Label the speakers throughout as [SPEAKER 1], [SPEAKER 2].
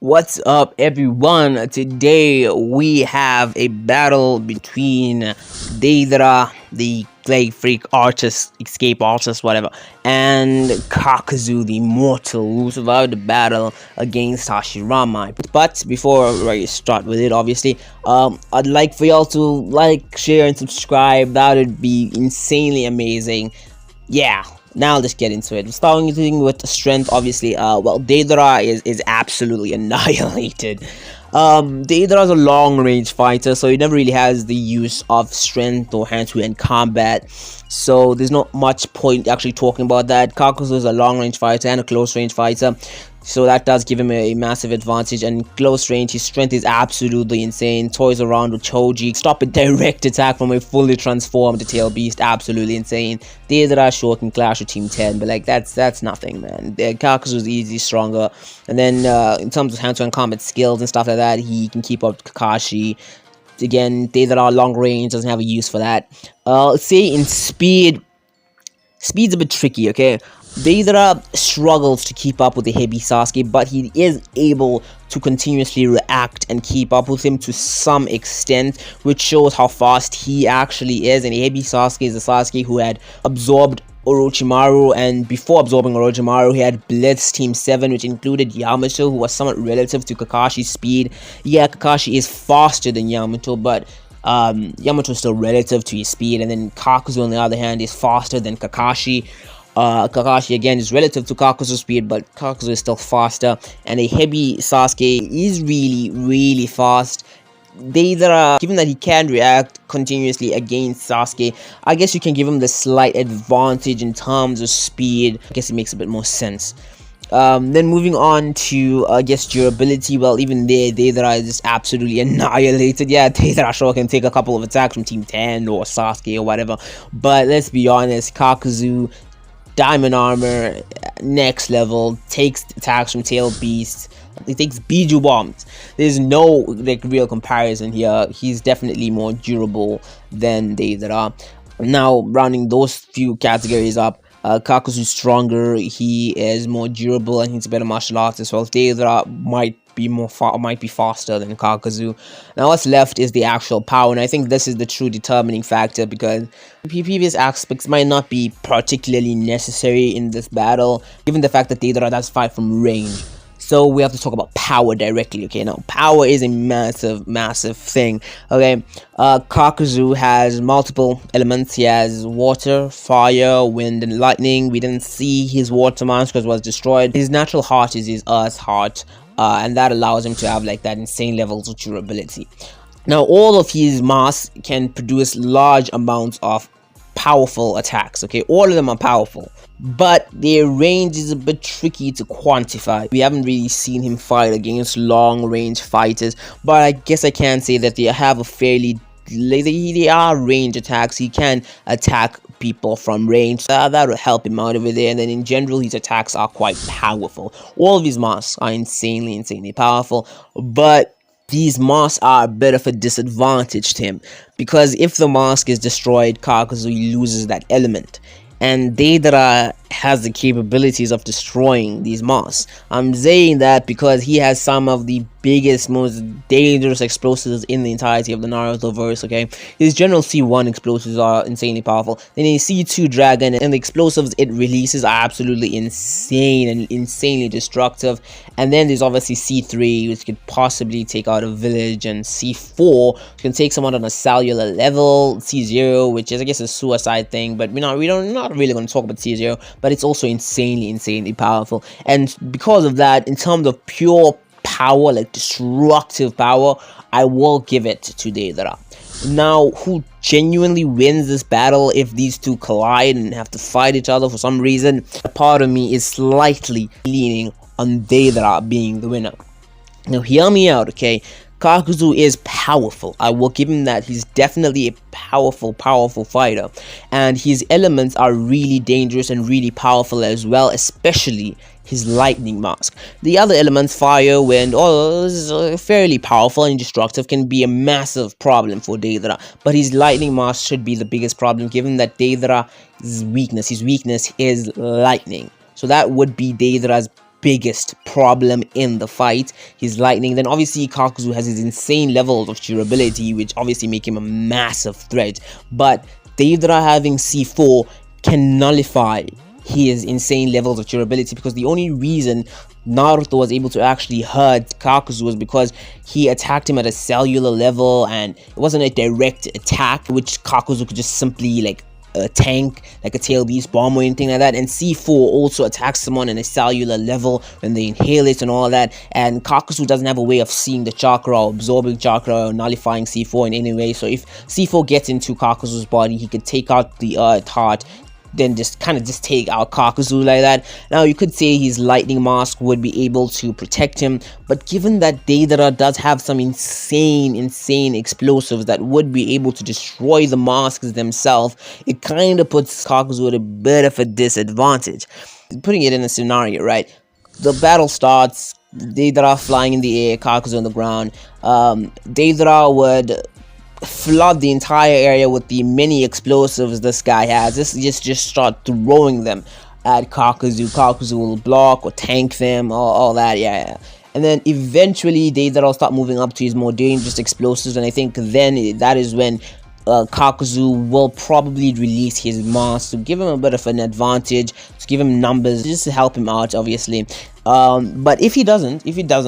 [SPEAKER 1] What's up, everyone? Today we have a battle between Deidara, the Plague Freak artist, escape artist, whatever, and Kakuzu, the mortal, who survived the battle against Hashirama. But before I start with it, obviously, I'd like for y'all to like, share, and subscribe. That would be insanely amazing. Yeah, now let's get into it. Starting with strength, obviously. Well, Deidara is absolutely annihilated. Deidara's a long-range fighter, so he never really has the use of strength or hand-to-hand combat. So there's not much point actually talking about that. Kakuzu is a long-range fighter and a close-range fighter, so that does give him a massive advantage. And close range, his strength is absolutely insane. Toys around with Choji, stop a direct attack from a fully transformed tail beast, absolutely insane. Deidara sure can clash with Team 10, but like that's nothing, man. Kakuzu is easy, stronger. And then in terms of hand-to-hand combat skills and stuff like that, he can keep up with Kakashi. Again, Deidara long range doesn't have a use for that. Let's say in speed's a bit tricky, okay? Deidara struggles to keep up with the heavy Sasuke, but he is able to continuously react and keep up with him to some extent, which shows how fast he actually is. And the heavy Sasuke is a Sasuke who had absorbed Orochimaru, and before absorbing Orochimaru, he had blitzed Team 7, which included Yamato, who was somewhat relative to Kakashi's speed. Yeah, Kakashi is faster than Yamato, but Yamato is still relative to his speed. And then Kakuzu, on the other hand, is faster than Kakashi. Kakashi again is relative to Kakuzu's speed, but Kakuzu is still faster, and a heavy Sasuke is really fast. Deidara, given that he can react continuously against Sasuke, I guess you can give him the slight advantage in terms of speed. I guess it makes a bit more sense. Then moving on to, I guess, durability. Well, even there, Deidara is just absolutely annihilated. Yeah, Deidara sure can take a couple of attacks from Team 10 or Sasuke or whatever, but let's be honest, Kakuzu, diamond armor, next level, takes attacks from tail beasts. He takes Biju bombs. There's no like real comparison here. He's definitely more durable than Deidara. Now, rounding those few categories up, Kakuzu's stronger, he is more durable, and he's a better martial artist. Well, Deidara might be faster than Kakuzu. Now what's left is the actual power, and I think this is the true determining factor, because previous aspects might not be particularly necessary in this battle, given the fact that Deidara does fight from range. So we have to talk about power directly. Okay, now power is a massive thing. Okay, Kakuzu has multiple elements. He has water, fire, wind, and lightning. We didn't see his water mask because it was destroyed. His natural heart is his earth heart, and that allows him to have like that insane levels of durability. Now all of his masks can produce large amounts of powerful attacks. Okay, all of them are powerful, but their range is a bit tricky to quantify. We haven't really seen him fight against long range fighters, but I guess I can say that they have a fairly, they are range attacks. He can attack people from range, so that will help him out over there. And then in general, his attacks are quite powerful. All of his masks are insanely powerful, but these masks are a bit of a disadvantage to him, because if the mask is destroyed, Kakuzu loses that element, and Deidara has the capabilities of destroying these masks. I'm saying that because he has some of the biggest, most dangerous explosives in the entirety of the Naruto verse. Okay, his general C1 explosives are insanely powerful. Then his C2 dragon, and the explosives it releases are absolutely insane and insanely destructive. And then there's obviously C3, which could possibly take out a village, and C4, which can take someone on a cellular level. C0, which is, I guess, a suicide thing, but we're not really going to talk about C0. But it's also insanely powerful. And because of that, in terms of pure power, like destructive power, I will give it to Deidara. Now, who genuinely wins this battle if these two collide and have to fight each other for some reason? A part of me is slightly leaning on Deidara being the winner. Now, hear me out, okay? Kakuzu is powerful. I will give him that. He's definitely a powerful fighter, and his elements are really dangerous and really powerful as well, especially his lightning mask. The other elements, fire, wind, all is fairly powerful and destructive, can be a massive problem for Deidara, but his lightning mask should be the biggest problem, given that Deidara's weakness, his weakness is lightning. So that would be Deidara's biggest problem in the fight. His lightning. Then obviously Kakuzu has his insane levels of durability, which obviously make him a massive threat. But Deidara having C4 can nullify his insane levels of durability, because the only reason Naruto was able to actually hurt Kakuzu was because he attacked him at a cellular level, and it wasn't a direct attack which Kakuzu could just simply like a tank, like a tail beast bomb or anything like that. And C4 also attacks someone on a cellular level when they inhale it and all that, and Kakuzu doesn't have a way of seeing the chakra or absorbing chakra or nullifying C4 in any way. So if C4 gets into Kakuzu's body, he could take out the heart, then just take out Kakuzu like that. Now you could say his lightning mask would be able to protect him, but given that Deidara does have some insane explosives that would be able to destroy the masks themselves, it kind of puts Kakuzu at a bit of a disadvantage. Putting it in a scenario, right? The battle starts, Deidara flying in the air, Kakuzu on the ground. Deidara would flood the entire area with the many explosives this guy has. This just start throwing them at Kakuzu. Kakuzu will block or tank them, all that, yeah. And then eventually Deidara will start moving up to his more dangerous explosives, and I think then that is when Kakuzu will probably release his mask to give him a bit of an advantage, to give him numbers, just to help him out, obviously. But if he doesn't,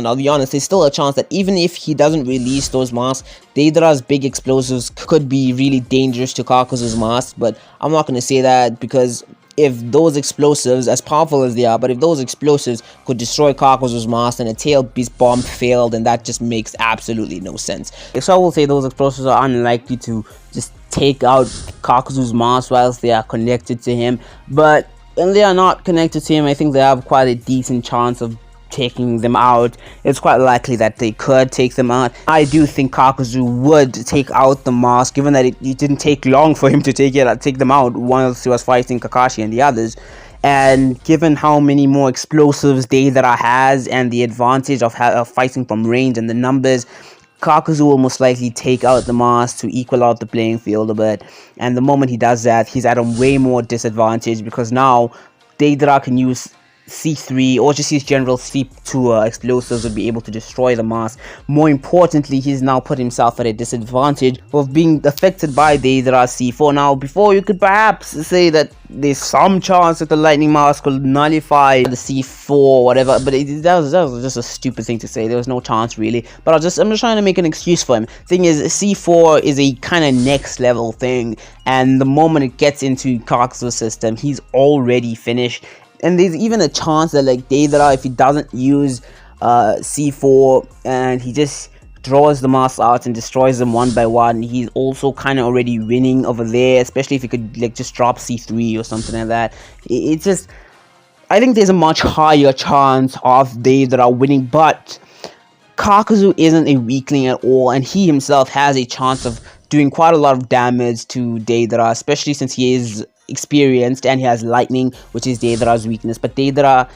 [SPEAKER 1] I'll be honest, there's still a chance that even if he doesn't release those masks, Deidara's big explosives could be really dangerous to Kakuzu's mask. But I'm not going to say that, because if those explosives, as powerful as they are, but if those explosives could destroy Kakuzu's mask and a tail beast bomb failed, then that just makes absolutely no sense. So I will say those explosives are unlikely to just take out Kakuzu's mask whilst they are connected to him. But when they are not connected to him, I think they have quite a decent chance of taking them out. It's quite likely that they could take them out. I do think Kakuzu would take out the mask, given that it didn't take long for him to take them out once he was fighting Kakashi and the others. And given how many more explosives Deidara has and the advantage of fighting from range and the numbers, Kakuzu will most likely take out the mask to equal out the playing field a bit. And the moment he does that, he's at a way more disadvantage, because now Deidara can use C3 or just his general C2 explosives would be able to destroy the mask. More importantly, he's now put himself at a disadvantage of being affected by Deidara's C4. Now, before you could perhaps say that there's some chance that the lightning mask will nullify the C4 or whatever, but that was just a stupid thing to say. There was no chance really, but I'm just trying to make an excuse for him. Thing is, C4 is a kind of next level thing, and the moment it gets into Kakuzu's system, he's already finished. And there's even a chance that, like, Deidara, if he doesn't use C4 and he just draws the masks out and destroys them one by one, he's also kind of already winning over there, especially if he could, like, just drop C3 or something like that. It's just, I think there's a much higher chance of Deidara winning, but Kakuzu isn't a weakling at all, and he himself has a chance of doing quite a lot of damage to Deidara, especially since he is experienced and he has lightning, which is Deidara's weakness. But Deidara,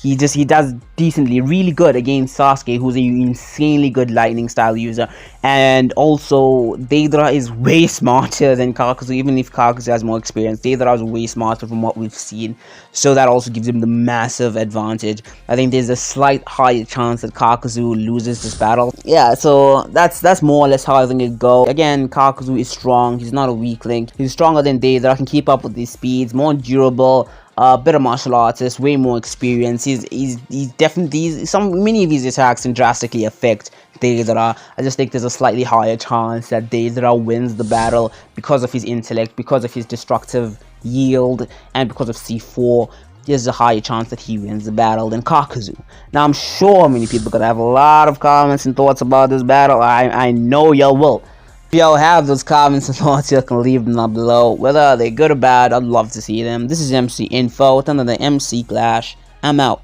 [SPEAKER 1] he does decently, really good against Sasuke, who's an insanely good lightning style user. And also Deidara is way smarter than Kakuzu. Even if Kakuzu has more experience, Deidara is way smarter from what we've seen, so that also gives him the massive advantage. I think there's a slight higher chance that Kakuzu loses this battle. Yeah, so that's more or less how I think it go. Again, Kakuzu is strong, he's not a weak link, he's stronger than Deidara, can keep up with his speeds, more durable, better martial artist, way more experience. He's definitely, many of his attacks can drastically affect Deidara. I just think there's a slightly higher chance that Deidara wins the battle because of his intellect, because of his destructive yield, and because of C4. There's a higher chance that he wins the battle than Kakuzu. Now, I'm sure many people could have a lot of comments and thoughts about this battle. I know y'all will. If y'all have those comments and thoughts, you can leave them down below. Whether they're good or bad, I'd love to see them. This is MC Info, with another MC Clash. I'm out.